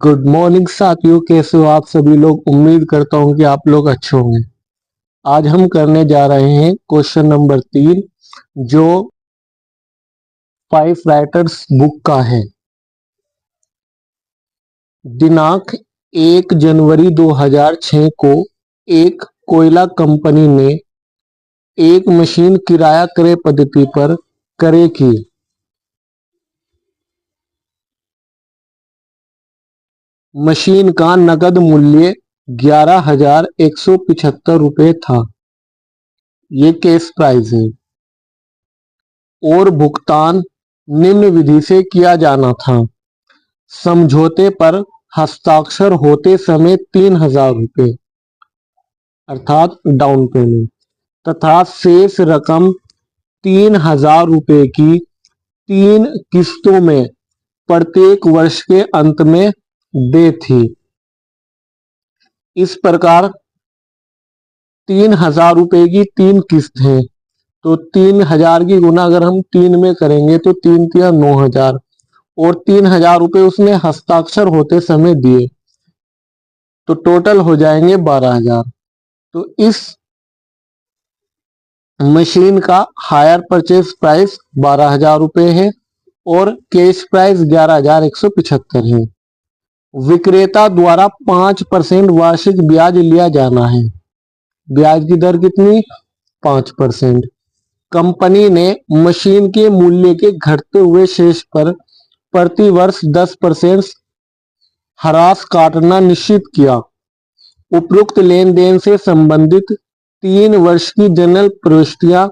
Good morning साथियों, कैसे हो आप सभी लोग। उम्मीद करता हूं कि आप लोग अच्छे होंगे। आज हम करने जा रहे हैं क्वेश्चन नंबर 3, जो फाइव राइटर्स बुक का है। दिनांक 1 जनवरी 2006 को एक कोयला कंपनी ने एक मशीन किराया क्रय पद्धति पर क्रय की। मशीन का नकद मूल्य 11,175 रुपये था। ये केस प्राइस है और भुगतान निम्न विधि से किया जाना था। समझौते पर हस्ताक्षर होते समय 3,000 रुपये अर्थात डाउन पेमेंट तथा शेष रकम 3,000 रुपये की 3 किस्तों में प्रत्येक वर्ष के अंत में दे थी। इस प्रकार 3,000 रुपये की 3 किस्त है, तो 3,000 की गुना अगर हम 3 में करेंगे तो 3 तिया 9,000 और 3,000 रुपये उसने हस्ताक्षर होते समय दिए, तो टोटल हो जाएंगे 12,000। तो इस मशीन का हायर परचेज प्राइस 12,000 रुपये है और कैश प्राइस 11,175 है। विक्रेता द्वारा 5% वार्षिक ब्याज लिया जाना है। ब्याज की दर कितनी? 5%। कंपनी ने मशीन के मूल्य के घटते हुए शेष पर प्रति वर्ष 10% ह्रास काटना निश्चित किया। उपरोक्त लेन देन से संबंधित 3 वर्ष की जनरल प्रविष्टियां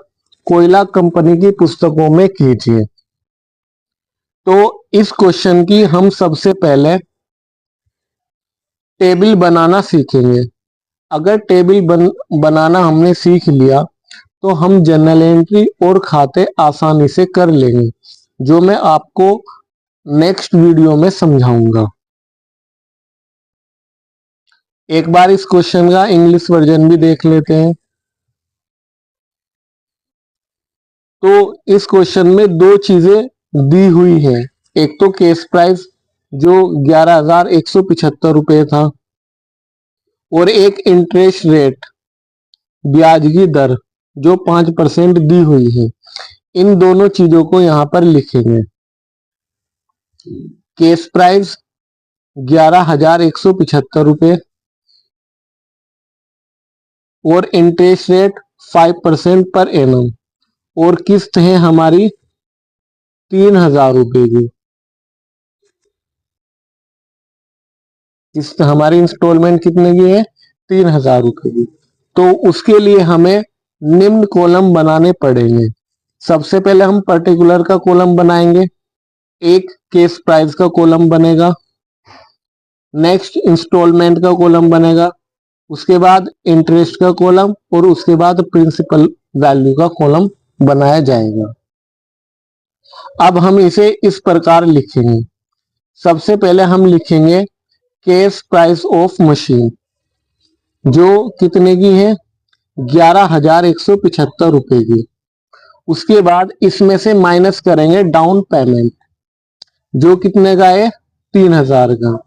कोयला कंपनी की पुस्तकों में कीजिए। तो इस क्वेश्चन की हम सबसे पहले टेबल बनाना सीखेंगे। अगर टेबल बनाना हमने सीख लिया तो हम जनरल एंट्री और खाते आसानी से कर लेंगे, जो मैं आपको नेक्स्ट वीडियो में समझाऊंगा। एक बार इस क्वेश्चन का इंग्लिश वर्जन भी देख लेते हैं। तो इस क्वेश्चन में 2 चीजें दी हुई है। एक तो केस प्राइस जो 11,175 रुपये था और एक इंटरेस्ट रेट ब्याज की दर जो 5% दी हुई है। इन दोनों चीजों को यहां पर लिखेंगे। केस प्राइस 11,175 रुपये और इंटरेस्ट रेट 5% पर एनम और किस्त है हमारी 3,000 रुपये की। किस्त हमारी इंस्टॉलमेंट कितने की है? 3,000 रुपये की। तो उसके लिए हमें निम्न कॉलम बनाने पड़ेंगे। सबसे पहले हम पर्टिकुलर का कॉलम बनाएंगे, एक केस प्राइस का कॉलम बनेगा, नेक्स्ट इंस्टॉलमेंट का कॉलम बनेगा, उसके बाद इंटरेस्ट का कॉलम और उसके बाद प्रिंसिपल वैल्यू का कॉलम बनाया जाएगा। अब हम इसे इस प्रकार लिखेंगे। सबसे पहले हम लिखेंगे केस प्राइस ऑफ मशीन, जो कितने की है? 11,175 रुपये की। उसके बाद इसमें से माइनस करेंगे डाउन पेमेंट, जो कितने का है? 3,000 का।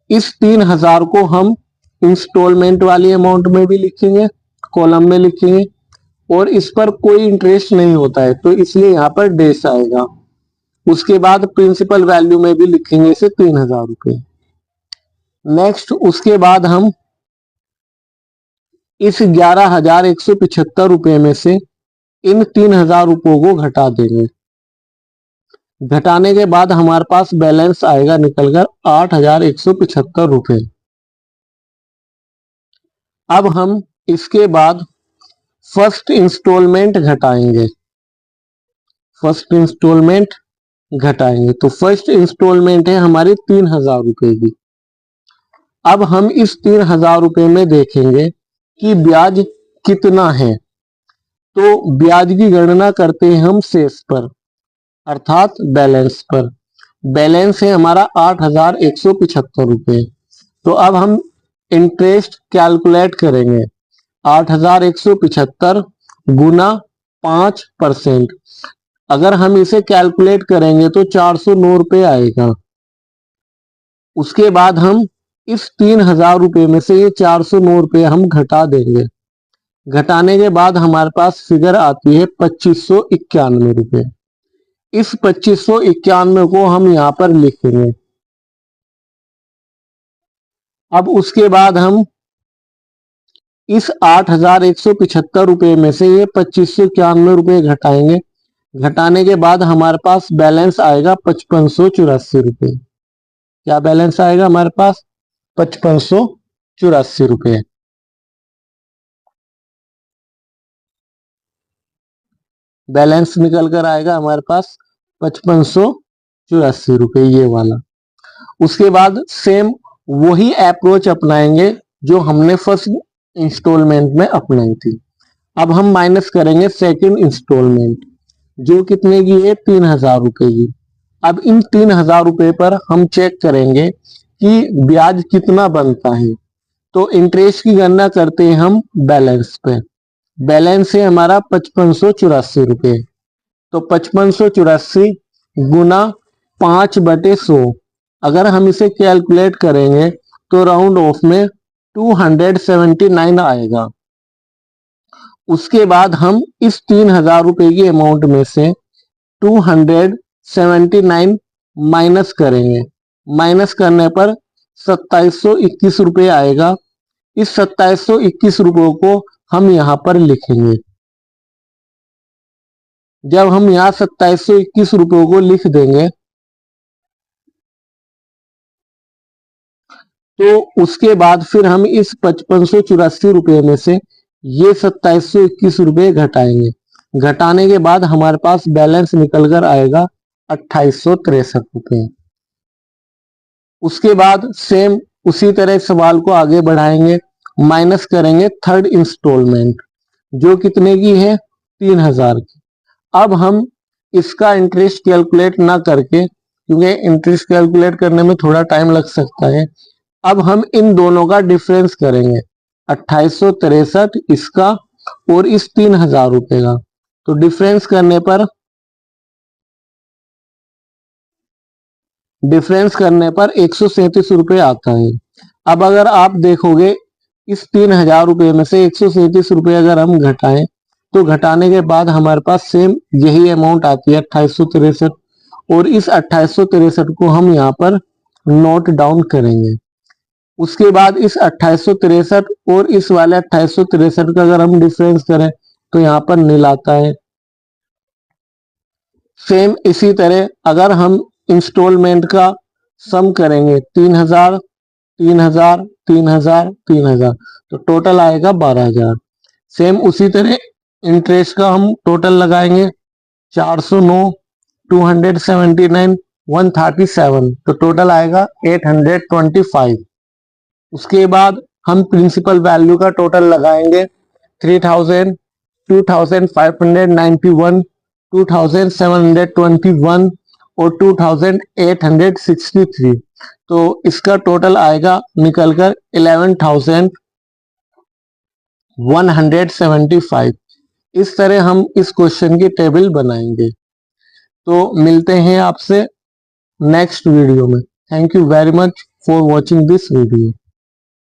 इस 3,000 को हम इंस्टॉलमेंट वाली अमाउंट में भी लिखेंगे, कॉलम में लिखेंगे, और इस पर कोई इंटरेस्ट नहीं होता है तो इसलिए यहाँ पर डेस आएगा। उसके बाद प्रिंसिपल वैल्यू में भी लिखेंगे इसे 3,000 रुपये। नेक्स्ट उसके बाद हम इस 11,175 रुपये में से इन 3,000 रुपयों को घटा देंगे। घटाने के बाद हमारे पास बैलेंस आएगा निकलकर 8,175 रुपये। अब हम इसके बाद फर्स्ट इंस्टॉलमेंट घटाएंगे। फर्स्ट इंस्टॉलमेंट घटाएंगे तो फर्स्ट इंस्टॉलमेंट है हमारी 3,000 रुपये की। अब हम इस 3,000 रुपये में देखेंगे कि ब्याज कितना है, तो ब्याज की गणना करते हैं हम शेष पर अर्थात बैलेंस पर। बैलेंस है हमारा 8,175 रुपये। तो अब हम इंटरेस्ट कैलकुलेट करेंगे। 8,175 गुना 5%। अगर हम इसे कैलकुलेट करेंगे तो 409 रुपये आएगा। उसके बाद हम इस 3,000 रुपये में से ये 409 रुपये हम घटा देंगे। घटाने के बाद हमारे पास फिगर आती है 2591 रुपये। इस 2591 को हम यहाँ पर लिखेंगे। अब उसके बाद हम इस 8,175 रुपये में से ये 2591 रुपये घटाएंगे। घटाने के बाद हमारे पास बैलेंस आएगा 5584 रुपये। क्या बैलेंस आएगा हमारे पास? 5584 रुपये। बैलेंस निकल कर आएगा हमारे पास 5584 रुपये, ये वाला। उसके बाद सेम वही अप्रोच अपनाएंगे जो हमने फर्स्ट इंस्टॉलमेंट में अपनाई थी। अब हम माइनस करेंगे सेकंड इंस्टॉलमेंट, जो कितने की है? 3,000 रुपये की। अब इन 3,000 रुपये पर हम चेक करेंगे कि ब्याज कितना बनता है। तो इंटरेस्ट की गणना करते हैं हम बैलेंस पे। बैलेंस है हमारा 5584 रुपये। तो 5584 गुना 5/100, अगर हम इसे कैलकुलेट करेंगे तो राउंड ऑफ में 279 आएगा। उसके बाद हम इस 3,000 रुपये की अमाउंट में से 279 माइनस करेंगे। माइनस करने पर 2721 रुपये आएगा। इस 2721 रुपयों को हम यहाँ पर लिखेंगे। जब हम यहाँ 2721 रुपयों को लिख देंगे तो उसके बाद फिर हम इस 5584 रुपये में से ये 2721 रुपये घटाएंगे। घटाने के बाद हमारे पास बैलेंस निकल कर आएगा 2863 रुपये। उसके बाद सेम उसी तरह सवाल को आगे बढ़ाएंगे। माइनस करेंगे थर्ड इंस्टॉलमेंट, जो कितने की है? 3,000 की। अब हम इसका इंटरेस्ट कैलकुलेट ना करके, क्योंकि इंटरेस्ट कैलकुलेट करने में थोड़ा टाइम लग सकता है, अब हम इन दोनों का डिफरेंस करेंगे। 2863 इसका और इस 3,000 रुपये का। तो डिफरेंस करने पर 137 रुपये आता है। अब अगर आप देखोगे इस 3,000 रुपये में से 137 रुपये अगर हम घटाएं तो घटाने के बाद हमारे पास सेम यही अमाउंट आती है 2863। और इस 2863 को हम यहाँ पर नोट डाउन करेंगे। उसके बाद इस 2863 और इस वाले 2863 का अगर हम डिफरेंस करें तो यहाँ पर नील आता है। सेम इसी तरह अगर हम इंस्टॉलमेंट का सम करेंगे 3,000 3,000 3,000 3,000 तो टोटल आएगा 12,000। सेम उसी तरह इंटरेस्ट का हम टोटल लगाएंगे 409 279 137 तो टोटल आएगा 825। उसके बाद हम प्रिंसिपल वैल्यू का टोटल लगाएंगे 3,000 2,591 2,721 और 2,863। तो इसका टोटल आएगा निकलकर 11,175। इस तरह हम इस क्वेश्चन की टेबल बनाएंगे। तो मिलते हैं आपसे नेक्स्ट वीडियो में। Thank you very much for watching this video.